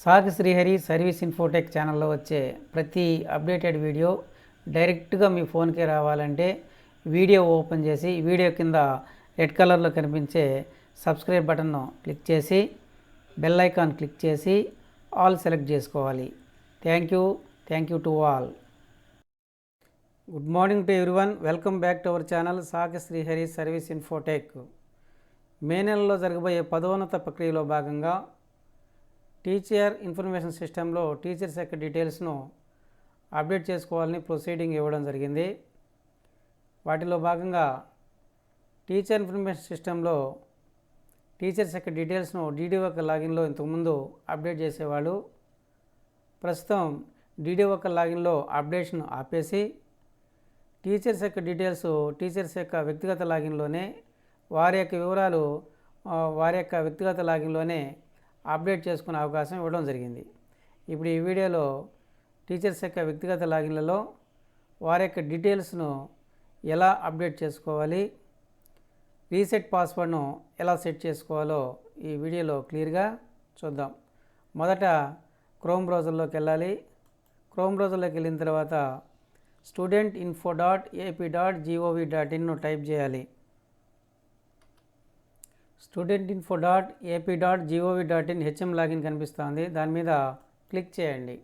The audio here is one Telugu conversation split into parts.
సాగి శ్రీహరి సర్వీస్ ఇన్ఫోటెక్ ఛానల్లో వచ్చే ప్రతి అప్డేటెడ్ వీడియో డైరెక్ట్గా మీ ఫోన్కి రావాలంటే వీడియో ఓపెన్ చేసి వీడియో కింద రెడ్ కలర్లో కనిపించే సబ్స్క్రైబ్ బటన్ను క్లిక్ చేసి బెల్ ఐకాన్ క్లిక్ చేసి ఆల్ సెలెక్ట్ చేసుకోవాలి. Thank you to all. Good morning to everyone. Welcome back to our channel సాగి శ్రీహరి సర్వీస్ ఇన్ఫోటెక్. మే నెలలో జరగబోయే పదోన్నత ప్రక్రియలో భాగంగా టీచర్ ఇన్ఫర్మేషన్ సిస్టంలో టీచర్స్ యొక్క డీటెయిల్స్ను అప్డేట్ చేసుకోవాలని ప్రొసీడింగ్ ఇవ్వడం జరిగింది. వాటిలో భాగంగా టీచర్ ఇన్ఫర్మేషన్ సిస్టంలో టీచర్స్ యొక్క డీటెయిల్స్ను డీడీఓ యొక్క లాగిన్లో ఇంతకుముందు అప్డేట్ చేసేవాళ్ళు. ప్రస్తుతం డీడీఓ యొక్క లాగిన్లో అప్డేషన్ ఆపేసి టీచర్స్ యొక్క డీటెయిల్స్ టీచర్స్ యొక్క వ్యక్తిగత లాగిన్లోనే వారి యొక్క వివరాలు వారి యొక్క వ్యక్తిగత లాగిన్లోనే అప్డేట్ చేసుకునే అవకాశం ఇవ్వడం జరిగింది. ఇప్పుడు ఈ వీడియోలో టీచర్స్ యొక్క వ్యక్తిగత లాగిన్లలో వారి యొక్క డీటెయిల్స్ను ఎలా అప్డేట్ చేసుకోవాలి, రీసెట్ పాస్వర్డ్ను ఎలా సెట్ చేసుకోవాలో ఈ వీడియోలో క్లియర్గా చూద్దాం. మొదట క్రోమ్ బ్రౌజర్లోకి వెళ్ళాలి. క్రోమ్ బ్రౌజర్లోకి వెళ్ళిన తర్వాత studentinfo.ap.gov.in టైప్ చేయాలి. studentinfo.ap.gov.in హెచ్ఎం లాగిన్ కనిపిస్తుంది. దాని మీద క్లిక్ చేయండి.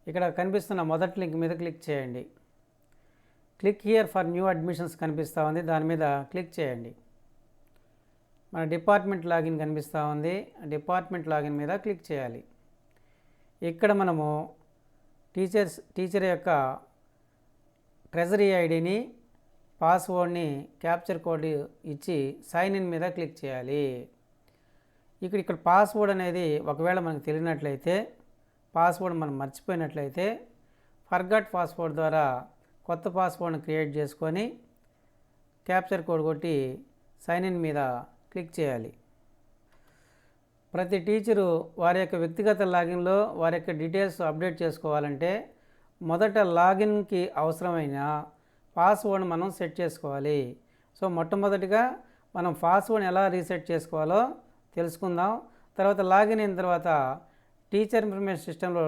ఇక్కడ కనిపిస్తున్న మొదటి లింక్ మీద క్లిక్ చేయండి. Click here for new admissions కనిపిస్తూ ఉంది. దాని మీద క్లిక్ చేయండి. మన డిపార్ట్మెంట్ లాగిన్ కనిపిస్తూ ఉంది. డిపార్ట్మెంట్ లాగిన్ మీద క్లిక్ చేయాలి. ఇక్కడ మనము టీచర్ యొక్క ట్రెజరీ ఐడిని, పాస్వర్డ్ని, క్యాప్చర్ కోడ్ ఇచ్చి సైన్ ఇన్ మీద క్లిక్ చేయాలి. ఇక్కడ పాస్వర్డ్ అనేది ఒకవేళ మనకు తెలియనట్లయితే, పాస్వర్డ్ మనం మర్చిపోయినట్లయితే ఫర్గాట్ పాస్వర్డ్ ద్వారా కొత్త పాస్వర్డ్ని క్రియేట్ చేసుకొని క్యాప్చర్ కోడ్ కొట్టి సైన్ ఇన్ మీద క్లిక్ చేయాలి. ప్రతి టీచరు వారి యొక్క వ్యక్తిగత లాగిన్లో వారి యొక్క డీటెయిల్స్ అప్డేట్ చేసుకోవాలంటే మొదట లాగిన్కి అవసరమైన పాస్వర్డ్ మనం సెట్ చేసుకోవాలి. సో మొట్టమొదటిగా మనం పాస్వర్డ్ ఎలా రీసెట్ చేసుకోవాలో తెలుసుకుందాం. తర్వాత లాగిన్ అయిన తర్వాత టీచర్ ఇన్ఫర్మేషన్ సిస్టంలో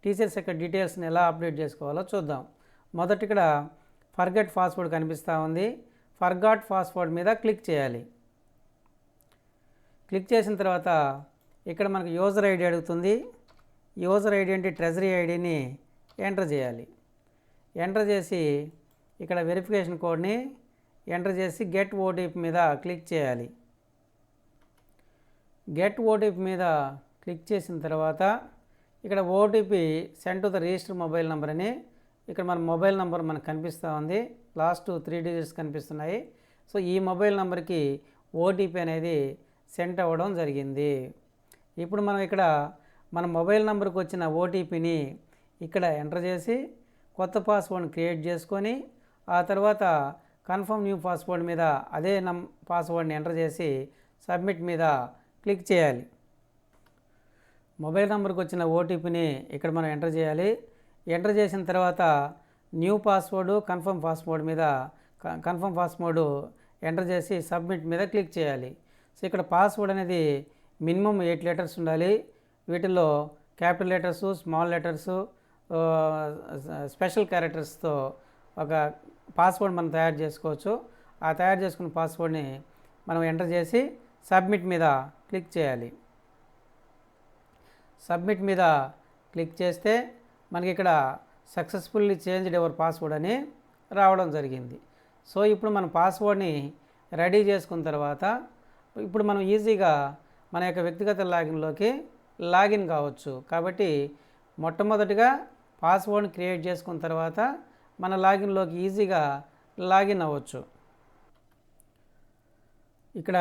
టీచర్స్ యొక్క డీటెయిల్స్ని ఎలా అప్డేట్ చేసుకోవాలో చూద్దాం. మొదట ఇక్కడ ఫర్గెట్ పాస్వర్డ్ కనిపిస్తూ ఉంది. ఫర్గాట్ పాస్వర్డ్ మీద క్లిక్ చేయాలి. క్లిక్ చేసిన తర్వాత ఇక్కడ మనకు యూజర్ ఐడి అడుగుతుంది. యూజర్ ఐడి అంటే ట్రెజరీ ఐడిని ఎంటర్ చేయాలి. ఎంటర్ చేసి ఇక్కడ వెరిఫికేషన్ కోడ్ని ఎంటర్ చేసి గెట్ ఓటీపీ మీద క్లిక్ చేయాలి. గెట్ ఓటీపీ మీద క్లిక్ చేసిన తర్వాత ఇక్కడ OTP send to the register mobile number అని ఇక్కడ మన మొబైల్ నెంబర్ మనకు కనిపిస్తూ ఉంది. లాస్ట్ 3 డిజిట్స్ కనిపిస్తున్నాయి. సో ఈ మొబైల్ నెంబర్కి ఓటీపీ అనేది సెండ్ అవ్వడం జరిగింది. ఇప్పుడు మనం ఇక్కడ మన మొబైల్ నెంబర్కి వచ్చిన ఓటీపీని ఇక్కడ ఎంటర్ చేసి కొత్త పాస్వర్డ్ని క్రియేట్ చేసుకొని ఆ తర్వాత కన్ఫర్మ్ న్యూ పాస్వర్డ్ మీద అదే పాస్వర్డ్ని ఎంటర్ చేసి సబ్మిట్ మీద క్లిక్ చేయాలి. మొబైల్ నెంబర్కి వచ్చిన ఓటీపీని ఇక్కడ మనం ఎంటర్ చేయాలి. ఎంటర్ చేసిన తర్వాత new password confirm password enter చేసి సబ్మిట్ మీద క్లిక్ చేయాలి. సో ఇక్కడ పాస్వర్డ్ అనేది మినిమం 8 లెటర్స్ ఉండాలి. వీటిల్లో capital letters, small letters, special క్యారెక్టర్స్తో ఒక పాస్వర్డ్ మనం తయారు చేసుకోవచ్చు. ఆ తయారు చేసుకున్న పాస్వర్డ్ని మనం ఎంటర్ చేసి సబ్మిట్ మీద క్లిక్ చేయాలి. సబ్మిట్ మీద క్లిక్ చేస్తే మనకి ఇక్కడ సక్సెస్ఫుల్లీ చేంజ్డ్ యువర్ పాస్వర్డ్ అని రావడం జరిగింది. సో ఇప్పుడు మన పాస్వర్డ్ని రెడీ చేసుకున్న తర్వాత ఇప్పుడు మనం ఈజీగా మన యొక్క వ్యక్తిగత లాగిన్లోకి లాగిన్ కావచ్చు. కాబట్టి మొట్టమొదటిగా పాస్వర్డ్ని క్రియేట్ చేసుకున్న తర్వాత మన లాగిన్లోకి ఈజీగా లాగిన్ అవ్వచ్చు. ఇక్కడ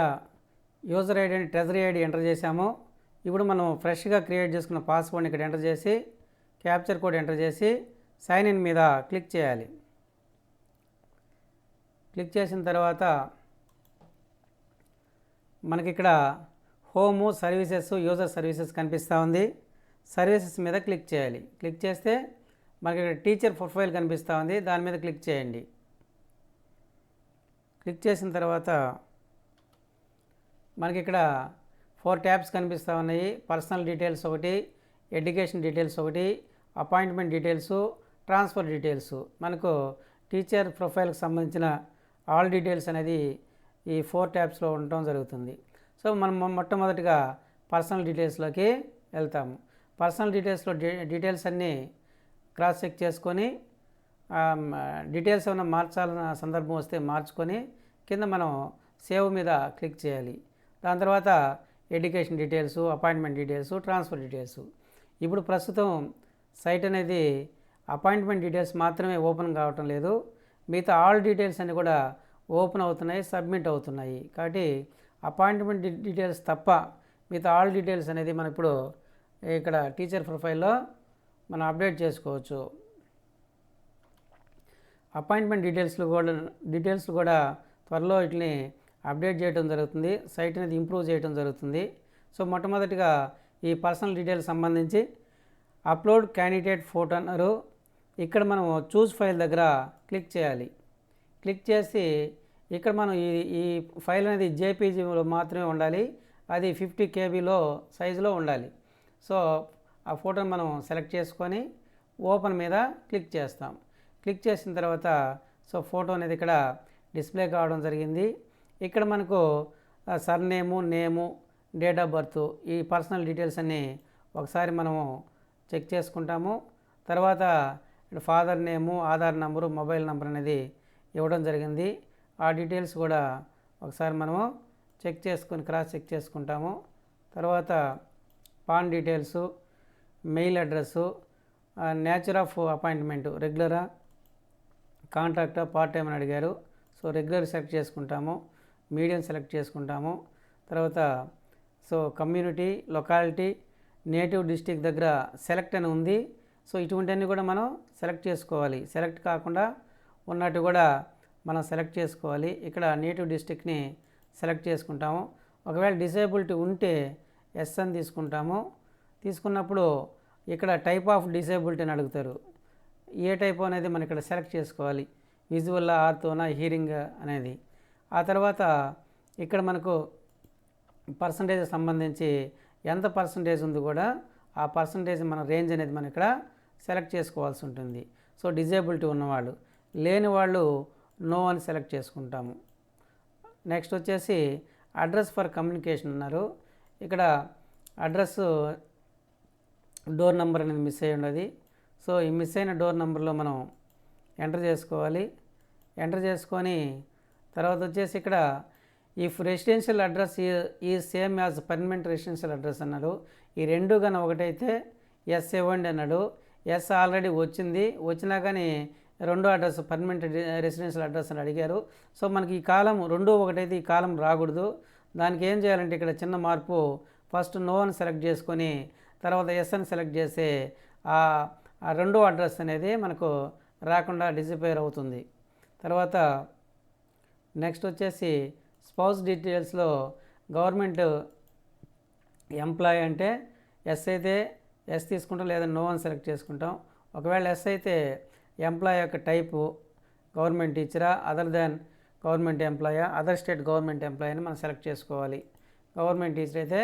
యూజర్ ఐడి అని ట్రెజరీ ఐడి ఎంటర్ చేసాము. ఇప్పుడు మనం ఫ్రెష్గా క్రియేట్ చేసుకున్న పాస్వర్డ్ని ఇక్కడ ఎంటర్ చేసి క్యాప్చర్ కోడ్ ఎంటర్ చేసి సైన్ ఇన్ మీద క్లిక్ చేయాలి. క్లిక్ చేసిన తర్వాత మనకి ఇక్కడ హోము, సర్వీసెస్, యూజర్ సర్వీసెస్ కనిపిస్తూ ఉంది. సర్వీసెస్ మీద క్లిక్ చేయాలి. క్లిక్ చేస్తే మనకి ఇక్కడ టీచర్ ప్రొఫైల్ కనిపిస్తూ ఉంది. దాని మీద క్లిక్ చేయండి. క్లిక్ చేసిన తర్వాత మనకి ఇక్కడ 4 ట్యాబ్స్ కనిపిస్తూ ఉన్నాయి. పర్సనల్ డీటెయిల్స్ ఒకటి, ఎడ్యుకేషన్ డీటెయిల్స్ ఒకటి, అపాయింట్మెంట్ డీటెయిల్స్, ట్రాన్స్ఫర్ డీటెయిల్స్. మనకు టీచర్ ప్రొఫైల్కి సంబంధించిన ఆల్ డీటెయిల్స్ అనేది ఈ 4 ట్యాబ్స్లో ఉండటం జరుగుతుంది. సో మనం మొట్టమొదటిగా పర్సనల్ డీటెయిల్స్లోకి వెళ్తాము. పర్సనల్ డీటెయిల్స్లో డీటెయిల్స్ అన్నీ క్రాస్ చెక్ చేసుకొని డీటెయిల్స్ ఏమైనా మార్చాలన్న సందర్భం వస్తే మార్చుకొని కింద మనం సేవ్ మీద క్లిక్ చేయాలి. దాని తర్వాత education details, appointment details, transfer details. ఇప్పుడు ప్రస్తుతం సైట్ అనేది అపాయింట్మెంట్ డీటెయిల్స్ మాత్రమే ఓపెన్ కావటం లేదు, మిగతా ఆల్ డీటెయిల్స్ అన్నీ కూడా ఓపెన్ అవుతున్నాయి, సబ్మిట్ అవుతున్నాయి. కాబట్టి అపాయింట్మెంట్ డీటెయిల్స్ తప్ప మిగతా ఆల్ డీటెయిల్స్ అనేది మనం ఇప్పుడు ఇక్కడ టీచర్ ప్రొఫైల్లో మనం అప్డేట్ చేసుకోవచ్చు. అపాయింట్మెంట్ డీటెయిల్స్ కూడా త్వరలో వీటిని అప్డేట్ చేయడం జరుగుతుంది, సైట్ అనేది ఇంప్రూవ్ చేయడం జరుగుతుంది. సో మొట్టమొదటిగా ఈ పర్సనల్ డీటెయిల్స్ సంబంధించి అప్లోడ్ క్యాండిడేట్ ఫోటో అన్నారు. ఇక్కడ మనం చూస్ ఫైల్ దగ్గర క్లిక్ చేయాలి. క్లిక్ చేసి ఇక్కడ మనం ఈ ఫైల్ అనేది జేపీజీలో మాత్రమే ఉండాలి, అది 50 కేబీలో సైజులో ఉండాలి. సో ఆ ఫోటోని మనం సెలెక్ట్ చేసుకొని ఓపెన్ మీద క్లిక్ చేస్తాం. క్లిక్ చేసిన తర్వాత సో ఫోటో అనేది ఇక్కడ డిస్ప్లే కావడం జరిగింది. ఇక్కడ మనకు surname, name, date of birth, ఈ పర్సనల్ డీటెయిల్స్ అన్నీ ఒకసారి మనము చెక్ చేసుకుంటాము. తర్వాత father name, Aadhaar number, mobile number అనేది ఇవ్వడం జరిగింది. ఆ డీటెయిల్స్ కూడా ఒకసారి మనము చెక్ చేసుకొని క్రాస్ చెక్ చేసుకుంటాము. తర్వాత PAN details, mail address, nature of appointment, రెగ్యులరా, కాంట్రాక్టా, పార్ట్ టైం అని అడిగారు. సో రెగ్యులర్ సెలెక్ట్ చేసుకుంటాము, మీడియం సెలెక్ట్ చేసుకుంటాము. తర్వాత so community, locality, native district దగ్గర సెలెక్ట్ అని ఉంది. సో ఇటువంటివన్నీ కూడా మనం సెలెక్ట్ చేసుకోవాలి. సెలెక్ట్ కాకుండా ఉన్నట్టు కూడా మనం సెలెక్ట్ చేసుకోవాలి. ఇక్కడ నేటివ్ డిస్టిక్ని సెలెక్ట్ చేసుకుంటాము. ఒకవేళ డిసేబిలిటీ ఉంటే ఎస్ అని తీసుకుంటాము. తీసుకున్నప్పుడు ఇక్కడ టైప్ ఆఫ్ డిసేబిలిటీ అని అడుగుతారు. ఏ టైప్ అనేది మనం ఇక్కడ సెలెక్ట్ చేసుకోవాలి, విజువల్, ఆర్థోనా, హీరింగ్ అనేది. ఆ తర్వాత ఇక్కడ మనకు పర్సంటేజ్ సంబంధించి ఎంత పర్సంటేజ్ ఉంది కూడా ఆ పర్సంటేజ్ మన రేంజ్ అనేది మనం ఇక్కడ సెలెక్ట్ చేసుకోవాల్సి ఉంటుంది. సో డిజేబిలిటీ ఉన్నవాళ్ళు, లేని వాళ్ళు నో అని సెలెక్ట్ చేసుకుంటాము. నెక్స్ట్ వచ్చేసి అడ్రస్ ఫర్ కమ్యూనికేషన్ అన్నారు. ఇక్కడ అడ్రస్ డోర్ నెంబర్ అనేది మిస్ అయ్యి ఉన్నది. సో ఈ మిస్ అయిన డోర్ నెంబర్లో మనం ఎంటర్ చేసుకోవాలి. ఎంటర్ చేసుకొని తర్వాత వచ్చేసి ఇక్కడ ఇఫ్ రెసిడెన్షియల్ అడ్రస్ ఈ same as permanent residential address అన్నాడు. ఈ రెండు కానీ ఒకటైతే ఎస్ ఇవ్వండి అన్నాడు. ఎస్ ఆల్రెడీ వచ్చినా కానీ రెండో అడ్రస్ పర్మనెంట్ రెసిడెన్షియల్ అడ్రస్ అని అడిగారు. సో మనకి ఈ కాలం రెండో ఒకటైతే ఈ కాలం రాకూడదు. దానికి ఏం చేయాలంటే ఇక్కడ చిన్న మార్పు, ఫస్ట్ నో అని సెలెక్ట్ చేసుకొని తర్వాత ఎస్ అని సెలెక్ట్ చేస్తే ఆ రెండో అడ్రస్ అనేది మనకు రాకుండా డిజిఫైర్ అవుతుంది. తర్వాత నెక్స్ట్ వచ్చేసి స్పౌస్ డీటెయిల్స్లో గవర్నమెంట్ ఎంప్లాయీ అంటే ఎస్ అయితే ఎస్ తీసుకుంటాం, లేదా నో అని సెలెక్ట్ చేసుకుంటాం. ఒకవేళ ఎస్ అయితే ఎంప్లాయీ యొక్క టైపు గవర్నమెంట్ టీచరా, అదర్ దాన్ గవర్నమెంట్ ఎంప్లాయా, అదర్ స్టేట్ గవర్నమెంట్ ఎంప్లాయీ అని మనం సెలెక్ట్ చేసుకోవాలి. గవర్నమెంట్ టీచర్ అయితే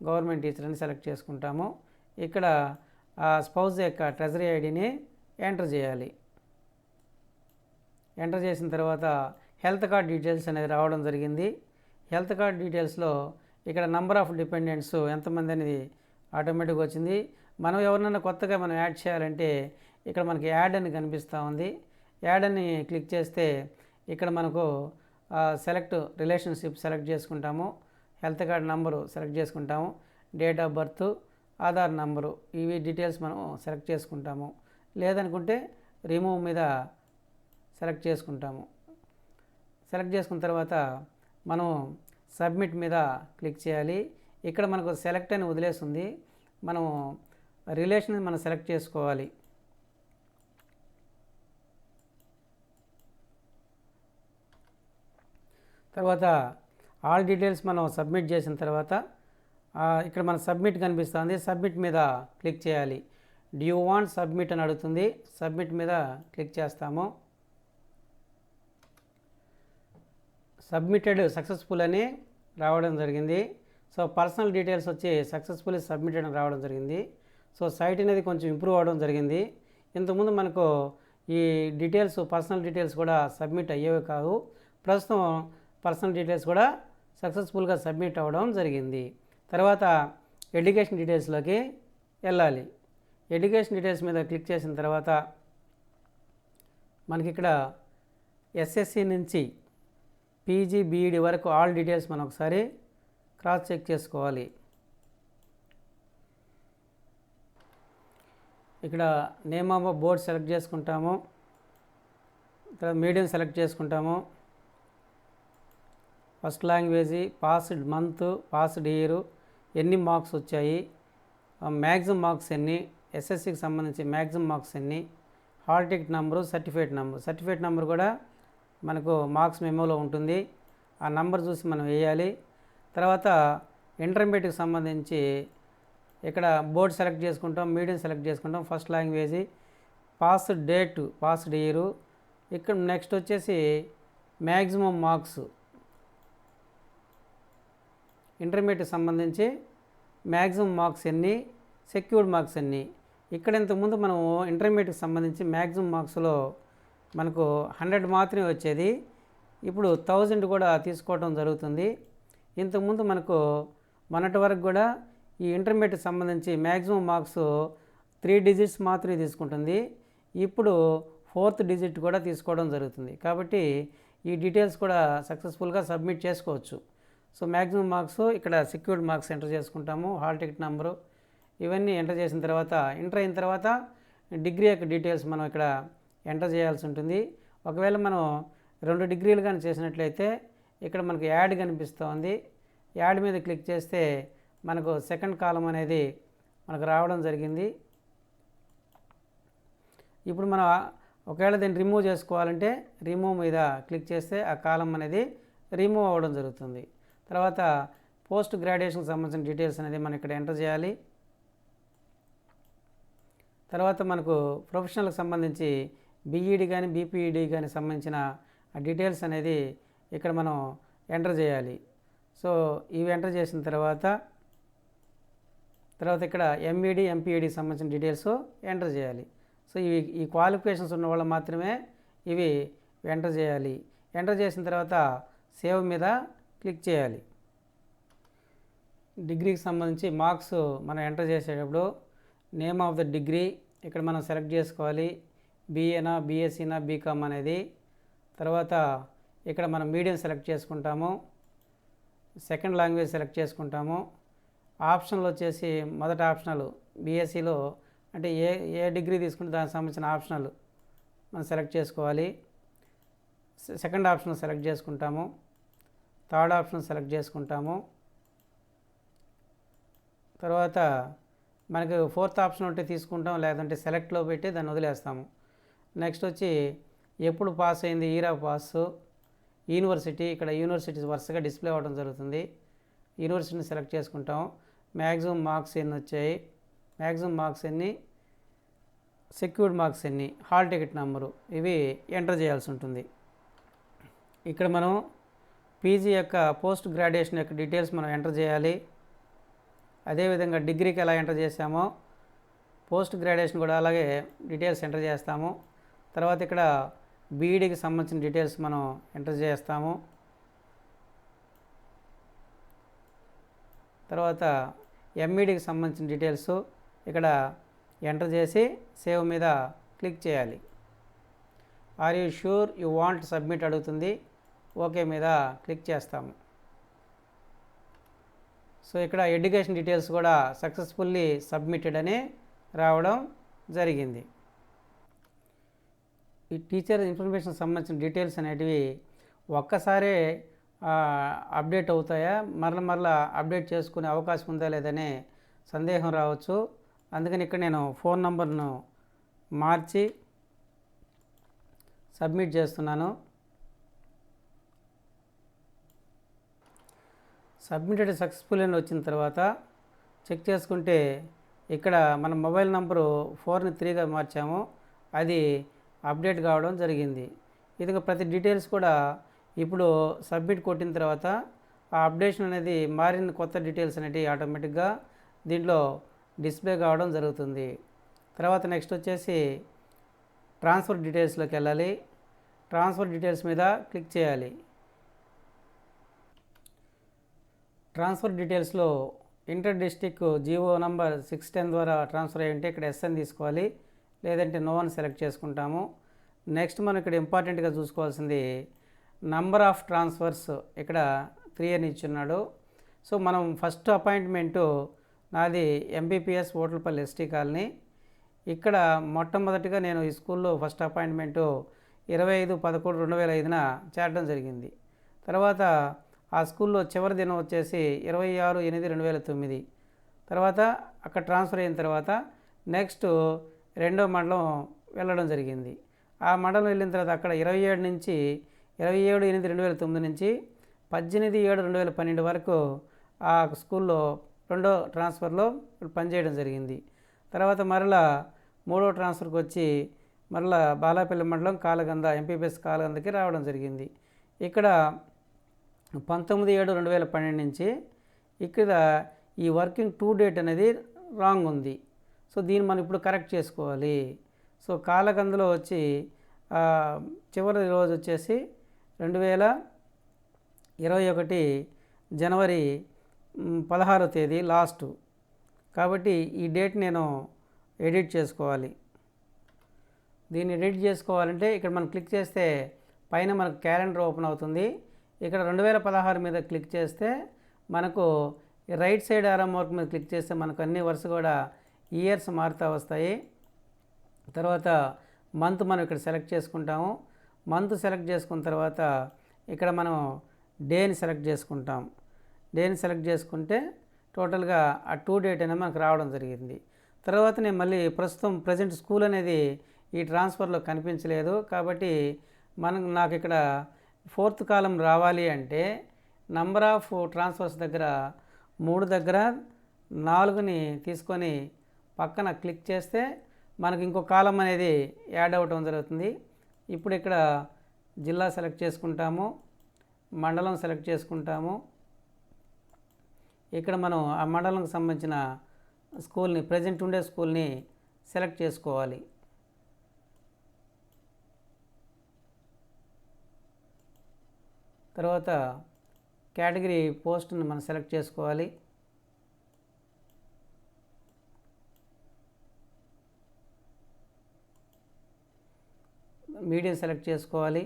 గవర్నమెంట్ టీచర్ అని సెలెక్ట్ చేసుకుంటాము. ఇక్కడ ఆ స్పౌస్ యొక్క ట్రెజరీ ఐడిని ఎంటర్ చేయాలి. ఎంటర్ చేసిన తర్వాత హెల్త్ కార్డ్ డీటెయిల్స్ అనేది రావడం జరిగింది. హెల్త్ కార్డ్ డీటెయిల్స్లో ఇక్కడ నంబర్ ఆఫ్ డిపెండెంట్స్ ఎంతమంది అనేది ఆటోమేటిక్గా వచ్చింది. మనం ఎవరినైనా కొత్తగా మనం యాడ్ చేయాలంటే ఇక్కడ మనకి యాడ్ అని కనిపిస్తూ ఉంది. యాడ్ అని క్లిక్ చేస్తే ఇక్కడ మనకు సెలెక్ట్ రిలేషన్షిప్ సెలెక్ట్ చేసుకుంటాము, హెల్త్ కార్డ్ నంబరు సెలెక్ట్ చేసుకుంటాము, date of birth, Aadhaar number, ఇవి డీటెయిల్స్ మనం సెలెక్ట్ చేసుకుంటాము. లేదనుకుంటే రిమూవ్ మీద సెలెక్ట్ చేసుకుంటాము. సెలెక్ట్ చేసుకున్న తర్వాత మనం సబ్మిట్ మీద క్లిక్ చేయాలి. ఇక్కడ మనకు సెలెక్ట్ అని వదిలేస్తుంది, మనం రిలేషన్ మనం సెలెక్ట్ చేసుకోవాలి. తర్వాత ఆల్ డీటెయిల్స్ మనం సబ్మిట్ చేసిన తర్వాత ఇక్కడ మన సబ్మిట్ కనిపిస్తుంది, సబ్మిట్ మీద క్లిక్ చేయాలి. డూ యూ వాంట్ సబ్మిట్ అని అడుగుతుంది. సబ్మిట్ మీద క్లిక్ చేస్తాము. సబ్మిటెడ్ సక్సెస్ఫుల్ అని రావడం జరిగింది. సో పర్సనల్ డీటెయిల్స్ వచ్చి సక్సెస్ఫుల్లీ సబ్మిటెడ్ అని రావడం జరిగింది. సో సైట్ అనేది కొంచెం ఇంప్రూవ్ అవ్వడం జరిగింది. ఇంతకుముందు మనకు ఈ డీటెయిల్స్ పర్సనల్ డీటెయిల్స్ కూడా సబ్మిట్ అయ్యేవి కాదు. ప్రస్తుతం పర్సనల్ డీటెయిల్స్ కూడా సక్సెస్ఫుల్గా సబ్మిట్ అవ్వడం జరిగింది. తర్వాత ఎడ్యుకేషన్ డీటెయిల్స్లోకి వెళ్ళాలి. ఎడ్యుకేషన్ డీటెయిల్స్ మీద క్లిక్ చేసిన తర్వాత మనకి ఇక్కడ ఎస్ఎస్సి నుంచి పీజీ బీఈడి వరకు ఆల్ డీటెయిల్స్ మనం ఒకసారి క్రాస్ చెక్ చేసుకోవాలి. ఇక్కడ నేమ్ ఆఫ్ బోర్డ్ సెలెక్ట్ చేసుకుంటాము. తర్వాత మీడియం సెలెక్ట్ చేసుకుంటాము. First language, passed month, passed year, ఎన్ని మార్క్స్ వచ్చాయి, మ్యాక్సిమం మార్క్స్ ఎన్ని, ఎస్ఎస్సికి సంబంధించి మ్యాక్సిమం మార్క్స్ ఎన్ని, hall ticket number, certificate number కూడా మనకు మార్క్స్ మెమోలో ఉంటుంది. ఆ నెంబర్ చూసి మనం వేయాలి. తర్వాత ఇంటర్మీడియట్కి సంబంధించి ఇక్కడ బోర్డ్ సెలెక్ట్ చేసుకుంటాం, మీడియం సెలెక్ట్ చేసుకుంటాం, first language, passed date, passed year. ఇక్కడ నెక్స్ట్ వచ్చేసి మ్యాక్సిమం మార్క్స్, ఇంటర్మీడియట్కి సంబంధించి మ్యాక్సిమం మార్క్స్ ఎన్ని, సెక్యూర్డ్ మార్క్స్ ఎన్ని. ఇక్కడ ఇంతకుముందు మనం ఇంటర్మీడియట్కి సంబంధించి మ్యాక్సిమం మార్క్స్లో మనకు 100 మాత్రమే వచ్చేది. ఇప్పుడు 1000 కూడా తీసుకోవడం జరుగుతుంది. ఇంతకుముందు మనకు మొన్నటి వరకు కూడా ఈ ఇంటర్మీడియట్కి సంబంధించి మ్యాక్సిమం మార్క్స్ 3 డిజిట్స్ మాత్రమే తీసుకుంటుంది. ఇప్పుడు 4th డిజిట్ కూడా తీసుకోవడం జరుగుతుంది. కాబట్టి ఈ డీటెయిల్స్ కూడా సక్సెస్ఫుల్గా సబ్మిట్ చేసుకోవచ్చు. సో మ్యాక్సిమం మార్క్స్ ఇక్కడ సెక్యూర్డ్ మార్క్స్ ఎంటర్ చేసుకుంటాము, హాల్ టికెట్ నెంబరు ఇవన్నీ ఎంటర్ చేసిన తర్వాత ఎంటర్ అయిన తర్వాత డిగ్రీ యొక్క డీటెయిల్స్ మనం ఇక్కడ ఎంటర్ చేయాల్సి ఉంటుంది. ఒకవేళ మనం 2 డిగ్రీలు కానీ చేసినట్లయితే ఇక్కడ మనకు యాడ్ కనిపిస్తుంది. యాడ్ మీద క్లిక్ చేస్తే మనకు సెకండ్ కాలం అనేది మనకు రావడం జరిగింది. ఇప్పుడు మనం ఒకవేళ దీన్ని రిమూవ్ చేసుకోవాలంటే రిమూవ్ మీద క్లిక్ చేస్తే ఆ కాలం అనేది రిమూవ్ అవ్వడం జరుగుతుంది. తర్వాత పోస్ట్ గ్రాడ్యుయేషన్కి సంబంధించిన డీటెయిల్స్ అనేది మనం ఇక్కడ ఎంటర్ చేయాలి. తర్వాత మనకు ప్రొఫెషనల్కి సంబంధించి బీఈడి కానీ బీపీఈడి కానీ సంబంధించిన ఆ డీటెయిల్స్ అనేది ఇక్కడ మనం ఎంటర్ చేయాలి. సో ఇవి ఎంటర్ చేసిన తర్వాత ఇక్కడ ఎంఈడి ఎంపీఈడికి సంబంధించిన డీటెయిల్స్ ఎంటర్ చేయాలి. సో ఈ క్వాలిఫికేషన్స్ ఉన్న వాళ్ళు మాత్రమే ఇవి ఎంటర్ చేయాలి. ఎంటర్ చేసిన తర్వాత సేవ్ మీద క్లిక్ చేయాలి. డిగ్రీకి సంబంధించి మార్క్స్ మనం ఎంటర్ చేసేటప్పుడు నేమ్ ఆఫ్ ద డిగ్రీ ఇక్కడ మనం సెలెక్ట్ చేసుకోవాలి. బీఏనా, బీఎస్సీనా, బీకామ్ అనేది. తర్వాత ఇక్కడ మనం మీడియం సెలెక్ట్ చేసుకుంటాము, సెకండ్ లాంగ్వేజ్ సెలెక్ట్ చేసుకుంటాము. ఆప్షన్లు వచ్చేసి మొదటి ఆప్షనల్ బీఎస్సీలో అంటే ఏ డిగ్రీ తీసుకుంటే దానికి సంబంధించిన ఆప్షనల్ మనం సెలెక్ట్ చేసుకోవాలి. సెకండ్ ఆప్షన్ సెలెక్ట్ చేసుకుంటాము, థర్డ్ ఆప్షన్ సెలెక్ట్ చేసుకుంటాము. తర్వాత మనకు 4th ఆప్షన్ ఉంటే తీసుకుంటాం, లేదంటే సెలెక్ట్లో పెట్టి దాన్ని వదిలేస్తాము. నెక్స్ట్ వచ్చి ఎప్పుడు పాస్ అయింది, ఇయర్ ఆఫ్ పాస్, యూనివర్సిటీ. ఇక్కడ యూనివర్సిటీస్ వరుసగా డిస్ప్లే అవ్వడం జరుగుతుంది. యూనివర్సిటీని సెలెక్ట్ చేసుకుంటాం. మ్యాక్సిమం మార్క్స్ ఎన్ని వచ్చాయి, మ్యాక్సిమం మార్క్స్ ఎన్ని, సెక్యూర్డ్ మార్క్స్ ఎన్ని, హాల్ టికెట్ నెంబరు ఇవి ఎంటర్ చేయాల్సి ఉంటుంది. ఇక్కడ మనం పీజీ యొక్క పోస్ట్ గ్రాడ్యుయేషన్ యొక్క డీటెయిల్స్ మనం ఎంటర్ చేయాలి. అదేవిధంగా డిగ్రీకి ఎలా ఎంటర్ చేసామో పోస్ట్ గ్రాడ్యుయేషన్ కూడా అలాగే డీటెయిల్స్ ఎంటర్ చేస్తాము. తర్వాత ఇక్కడ బీఈడికి సంబంధించిన డీటెయిల్స్ మనం ఎంటర్ చేస్తాము. తర్వాత ఎంఈడికి సంబంధించిన డీటెయిల్స్ ఇక్కడ ఎంటర్ చేసి సేవ్ మీద క్లిక్ చేయాలి. Are you sure you want submit అడుగుతుంది. ఓకే మీద క్లిక్ చేస్తాము. సో ఇక్కడ ఎడ్యుకేషన్ డీటెయిల్స్ కూడా సక్సెస్ఫుల్లీ సబ్మిటెడ్ అని రావడం జరిగింది. ఈ టీచర్ ఇన్ఫర్మేషన్ సంబంధించిన డీటెయిల్స్ అనేటివి ఒక్కసారే అప్డేట్ అవుతాయా, మరలా అప్డేట్ చేసుకునే అవకాశం ఉందా లేదనే సందేహం రావచ్చు. అందుకని ఇక్కడ నేను ఫోన్ నంబర్ను మార్చి సబ్మిట్ చేస్తున్నాను. సబ్మిటెడ్ సక్సెస్ఫుల్ అని వచ్చిన తర్వాత చెక్ చేసుకుంటే ఇక్కడ మన మొబైల్ నంబరు 4ని 3గా మార్చాము, అది అప్డేట్ కావడం జరిగింది. ఇది ప్రతి డీటెయిల్స్ కూడా ఇప్పుడు సబ్మిట్ కొట్టిన తర్వాత ఆ అప్డేషన్ అనేది మారిన కొత్త డీటెయిల్స్ అనేవి ఆటోమేటిక్గా దీంట్లో డిస్ప్లే కావడం జరుగుతుంది. తర్వాత నెక్స్ట్ వచ్చేసి ట్రాన్స్ఫర్ డీటెయిల్స్లోకి వెళ్ళాలి. ట్రాన్స్ఫర్ డీటెయిల్స్ మీద క్లిక్ చేయాలి. ట్రాన్స్ఫర్ డీటెయిల్స్లో ఇంటర్ డిస్ట్రిక్ట్ జీవో నంబర్ 610 ద్వారా ట్రాన్స్ఫర్ అయ్యి ఉంటే ఇక్కడ ఎస్ అని తీసుకోవాలి, లేదంటే నో అని సెలెక్ట్ చేసుకుంటాము. నెక్స్ట్ మనం ఇక్కడ ఇంపార్టెంట్గా చూసుకోవాల్సింది నంబర్ ఆఫ్ ట్రాన్స్ఫర్స్, ఇక్కడ 3 అని ఇచ్చున్నాడు. సో మనం ఫస్ట్ అపాయింట్మెంటు నాది ఎంపీపీఎస్ ఓట్లపల్లి ఎస్టీ కాలనీ. ఇక్కడ మొట్టమొదటిగా నేను ఈ స్కూల్లో ఫస్ట్ అపాయింట్మెంటు 25/11/2005 చేరడం జరిగింది. తర్వాత ఆ స్కూల్లో చివరి దినం వచ్చేసి 26/8/2009. తర్వాత అక్కడ ట్రాన్స్ఫర్ అయిన తర్వాత నెక్స్ట్ రెండో మండలం వెళ్ళడం జరిగింది. ఆ మండలం వెళ్ళిన తర్వాత అక్కడ 27/8/2009 నుంచి 18/7/2012 వరకు ఆ స్కూల్లో రెండో ట్రాన్స్ఫర్లో పనిచేయడం జరిగింది. తర్వాత మరలా మూడో ట్రాన్స్ఫర్కి వచ్చి మరలా బాలాపల్లి మండలం కాలగంద ఎంపీపీఎస్ కాలగందకి రావడం జరిగింది. ఇక్కడ 19/7/2012 నుంచి ఇక్కడ ఈ వర్కింగ్ టు డేట్ అనేది రాంగ్ ఉంది. సో దీన్ని మనం ఇప్పుడు కరెక్ట్ చేసుకోవాలి. సో కాలగందలో వచ్చి చివరి రోజు వచ్చేసి 2021 జనవరి 16వ తేదీ లాస్ట్. కాబట్టి ఈ డేట్ నేను ఎడిట్ చేసుకోవాలి. దీన్ని ఎడిట్ చేసుకోవాలంటే ఇక్కడ మనం క్లిక్ చేస్తే పైన మనకు క్యాలెండర్ ఓపెన్ అవుతుంది. ఇక్కడ 2016 మీద క్లిక్ చేస్తే మనకు రైట్ సైడ్ ఆరో మార్క్ మీద క్లిక్ చేస్తే మనకు అన్ని వరుస కూడా ఇయర్స్ మారుతూ వస్తాయి. తర్వాత మంత్ మనం ఇక్కడ సెలెక్ట్ చేసుకుంటాము. మంత్ సెలెక్ట్ చేసుకున్న తర్వాత ఇక్కడ మనం డేని సెలెక్ట్ చేసుకుంటాం. డేని సెలెక్ట్ చేసుకుంటే టోటల్గా ఆ టు డేట్ అనేది మనకు రావడం జరిగింది. తర్వాత నేను మళ్ళీ ప్రజెంట్ స్కూల్ అనేది ఈ ట్రాన్స్ఫర్లో కనిపించలేదు. కాబట్టి నాకు ఇక్కడ 4th కాలం రావాలి అంటే నంబర్ ఆఫ్ ట్రాన్స్ఫర్స్ దగ్గర 3 దగ్గర 4ని తీసుకొని పక్కన క్లిక్ చేస్తే మనకు ఇంకో కాలం అనేది యాడ్ అవ్వడం జరుగుతుంది. ఇప్పుడు ఇక్కడ జిల్లా సెలెక్ట్ చేసుకుంటాము, మండలం సెలెక్ట్ చేసుకుంటాము. ఇక్కడ మనం ఆ మండలంకి సంబంధించిన స్కూల్ని ప్రజెంట్ ఉండే స్కూల్ని సెలెక్ట్ చేసుకోవాలి. తర్వాత కేటగిరీ పోస్ట్ని మనం సెలెక్ట్ చేసుకోవాలి. మీడియం సెలెక్ట్ చేసుకోవాలి.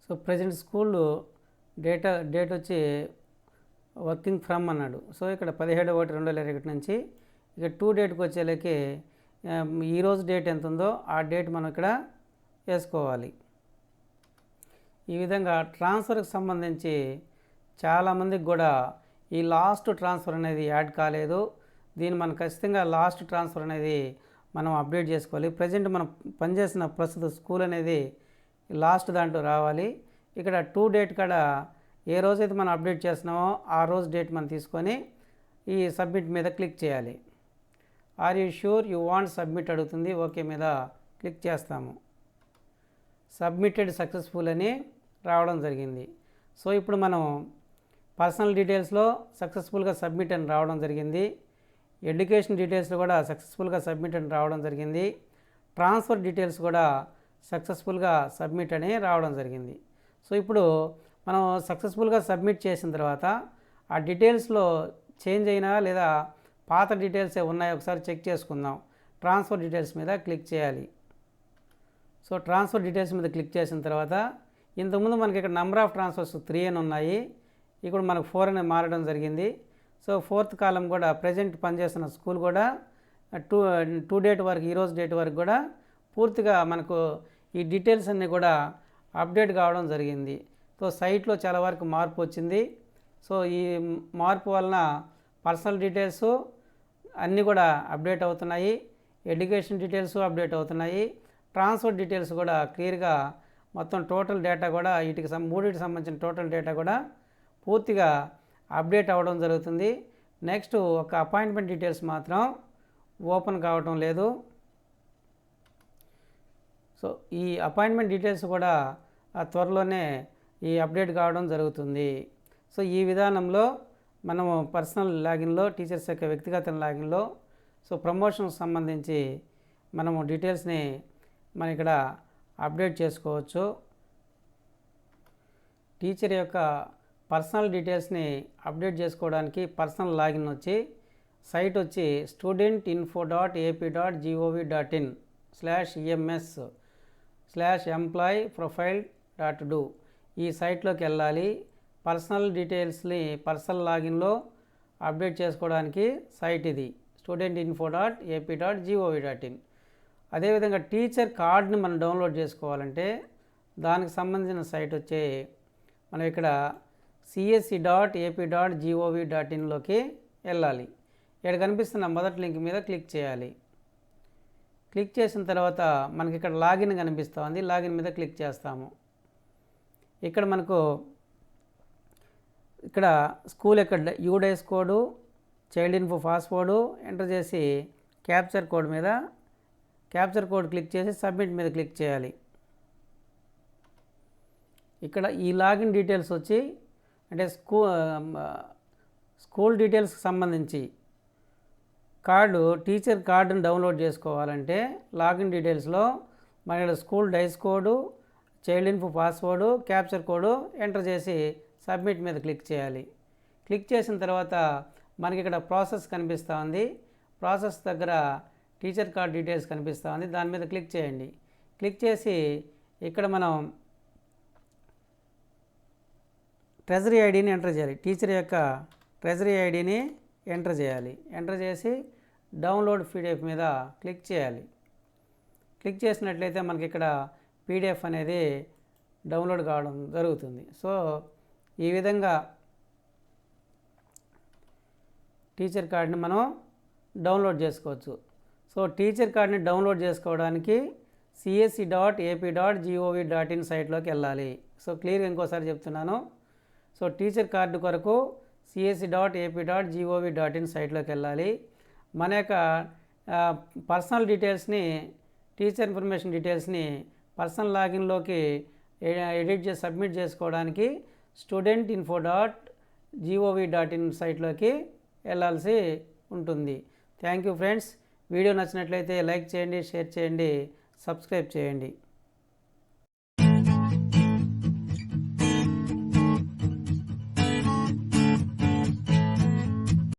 సో ప్రజెంట్ స్కూల్ డేట్ వచ్చి వర్కింగ్ ఫ్రమ్ అన్నాడు. సో ఇక్కడ 17/1/2021 నుంచి ఇక టు డేట్కి వచ్చేలకి ఈరోజు డేట్ ఎంత ఉందో ఆ డేట్ మనం ఇక్కడ వేసుకోవాలి. ఈ విధంగా ట్రాన్స్ఫర్కి సంబంధించి చాలామందికి కూడా ఈ లాస్ట్ ట్రాన్స్ఫర్ అనేది యాడ్ కాలేదు. దీన్ని మనం ఖచ్చితంగా లాస్ట్ ట్రాన్స్ఫర్ అనేది మనం అప్డేట్ చేసుకోవాలి. ప్రజెంట్ మనం పనిచేసిన ప్రస్తుత స్కూల్ అనేది లాస్ట్ దాంట్లో రావాలి. ఇక్కడ టు డేట్ కాడ ఏ రోజైతే మనం అప్డేట్ చేస్తున్నామో ఆ రోజు డేట్ మనం తీసుకొని ఈ సబ్మిట్ మీద క్లిక్ చేయాలి. Are you sure you want submit అడుగుతుంది. ఓకే మీద క్లిక్ చేస్తాము. సబ్మిటెడ్ సక్సెస్ఫుల్ అని రావడం జరిగింది. సో ఇప్పుడు మనం పర్సనల్ డీటెయిల్స్లో సక్సెస్ఫుల్గా సబ్మిట్ అని రావడం జరిగింది. ఎడ్యుకేషన్ డీటెయిల్స్లో కూడా సక్సెస్ఫుల్గా సబ్మిట్ అని రావడం జరిగింది. ట్రాన్స్ఫర్ డీటెయిల్స్ కూడా సక్సెస్ఫుల్గా సబ్మిట్ అని రావడం జరిగింది. సో ఇప్పుడు మనం సక్సెస్ఫుల్గా సబ్మిట్ చేసిన తర్వాత ఆ డీటెయిల్స్లో చేంజ్ అయినా లేదా పాత డీటెయిల్స్ ఉన్నాయో ఒకసారి చెక్ చేసుకుందాం. ట్రాన్స్ఫర్ డీటెయిల్స్ మీద క్లిక్ చేయాలి. సో ట్రాన్స్ఫర్ డీటెయిల్స్ మీద క్లిక్ చేసిన తర్వాత ఇంతకుముందు మనకి ఇక్కడ నెంబర్ ఆఫ్ ట్రాన్స్ఫర్స్ 3 అని ఉన్నాయి. ఇప్పుడు మనకు 4 అని మారడం జరిగింది. సో 4th కాలం కూడా ప్రజెంట్ పనిచేస్తున్న స్కూల్ కూడా టు డేట్ వరకు ఈరోజు డేట్ వరకు కూడా పూర్తిగా మనకు ఈ డీటెయిల్స్ అన్నీ కూడా అప్డేట్ కావడం జరిగింది. సో సైట్లో చాలా వరకు మార్పు వచ్చింది. సో ఈ మార్పు వలన పర్సనల్ డీటెయిల్స్ అన్నీ కూడా అప్డేట్ అవుతున్నాయి. ఎడ్యుకేషన్ డీటెయిల్స్ అప్డేట్ అవుతున్నాయి. ట్రాన్స్ఫర్ డీటెయిల్స్ కూడా క్లియర్గా మొత్తం టోటల్ డేటా కూడా వీటికి మూడింటికి సంబంధించిన టోటల్ డేటా కూడా పూర్తిగా అప్డేట్ అవ్వడం జరుగుతుంది. నెక్స్ట్ ఒక అపాయింట్మెంట్ డీటెయిల్స్ మాత్రం ఓపెన్ కావటం లేదు. సో ఈ అపాయింట్మెంట్ డీటెయిల్స్ కూడా త్వరలోనే ఈ అప్డేట్ కావడం జరుగుతుంది. సో ఈ విధానంలో మనము పర్సనల్ లాగిన్లో, టీచర్స్ యొక్క వ్యక్తిగత లాగిన్లో సో ప్రమోషన్కి సంబంధించి మనము డీటెయిల్స్ని మనం ఇక్కడ అప్డేట్ చేసుకోవచ్చు. టీచర్ యొక్క పర్సనల్ డీటెయిల్స్ని అప్డేట్ చేసుకోవడానికి పర్సనల్ లాగిన్ వచ్చి సైట్ వచ్చి studentinfo.ap.gov.in/ems/employee-profile.do ఈ సైట్లోకి వెళ్ళాలి. పర్సనల్ డీటెయిల్స్ని పర్సనల్ లాగిన్లో అప్డేట్ చేసుకోవడానికి సైట్ ఇది studentinfo.ap.gov.in. అదేవిధంగా టీచర్ కార్డ్ని మనం డౌన్లోడ్ చేసుకోవాలంటే దానికి సంబంధించిన సైట్ వచ్చే మనం ఇక్కడ csc.ap.gov.inలోకి వెళ్ళాలి. ఇక్కడ కనిపిస్తున్న మొదటి లింక్ మీద క్లిక్ చేయాలి. క్లిక్ చేసిన తర్వాత మనకి ఇక్కడ లాగిన్ కనిపిస్తుంది. లాగిన్ మీద క్లిక్ చేస్తాము. ఇక్కడ మనకు ఇక్కడ స్కూల్ యొక్క UDISE code, child info password enter చేసి క్యాప్చర్ కోడ్ క్లిక్ చేసి సబ్మిట్ మీద క్లిక్ చేయాలి. ఇక్కడ ఈ లాగిన్ డీటెయిల్స్ వచ్చి అంటే స్కూల్ డీటెయిల్స్కి సంబంధించి టీచర్ కార్డును డౌన్లోడ్ చేసుకోవాలంటే లాగిన్ డీటెయిల్స్లో మన ఇక్కడ school DISE code, child info password, captcha code enter చేసి సబ్మిట్ మీద క్లిక్ చేయాలి. క్లిక్ చేసిన తర్వాత మనకి ఇక్కడ ప్రాసెస్ కనిపిస్తూ ఉంది. ప్రాసెస్ దగ్గర టీచర్ కార్డ్ డీటెయిల్స్ కనిపిస్తూ ఉంది. దాని మీద క్లిక్ చేయండి. క్లిక్ చేసి ఇక్కడ మనం ట్రెజరీ ఐడిని ఎంటర్ చేయాలి. టీచర్ యొక్క ట్రెజరీ ఐడిని ఎంటర్ చేయాలి. ఎంటర్ చేసి డౌన్లోడ్ పీడిఎఫ్ మీద క్లిక్ చేయాలి. క్లిక్ చేసినట్లయితే మనకి ఇక్కడ పీడిఎఫ్ అనేది డౌన్లోడ్ కావడం జరుగుతుంది. సో ఈ విధంగా టీచర్ కార్డ్ని మనం డౌన్లోడ్ చేసుకోవచ్చు. సో టీచర్ కార్డ్ని డౌన్లోడ్ చేసుకోవడానికి csc.ap.gov.in సైట్లోకి వెళ్ళాలి. సో క్లియర్గా ఇంకోసారి చెప్తున్నాను. సో టీచర్ కార్డు కొరకు csc.ap.gov.in సైట్లోకి వెళ్ళాలి. మన యొక్క పర్సనల్ డీటెయిల్స్ని, టీచర్ ఇన్ఫర్మేషన్ డీటెయిల్స్ని పర్సనల్ లాగిన్లోకి ఎడిట్ చేసి సబ్మిట్ చేసుకోవడానికి studentinfo.gov.in సైట్లోకి వెళ్ళాల్సి ఉంటుంది. Thank you friends. వీడియో నచ్చినట్లయితే లైక్ చేయండి, షేర్ చేయండి, సబ్స్క్రైబ్ చేయండి.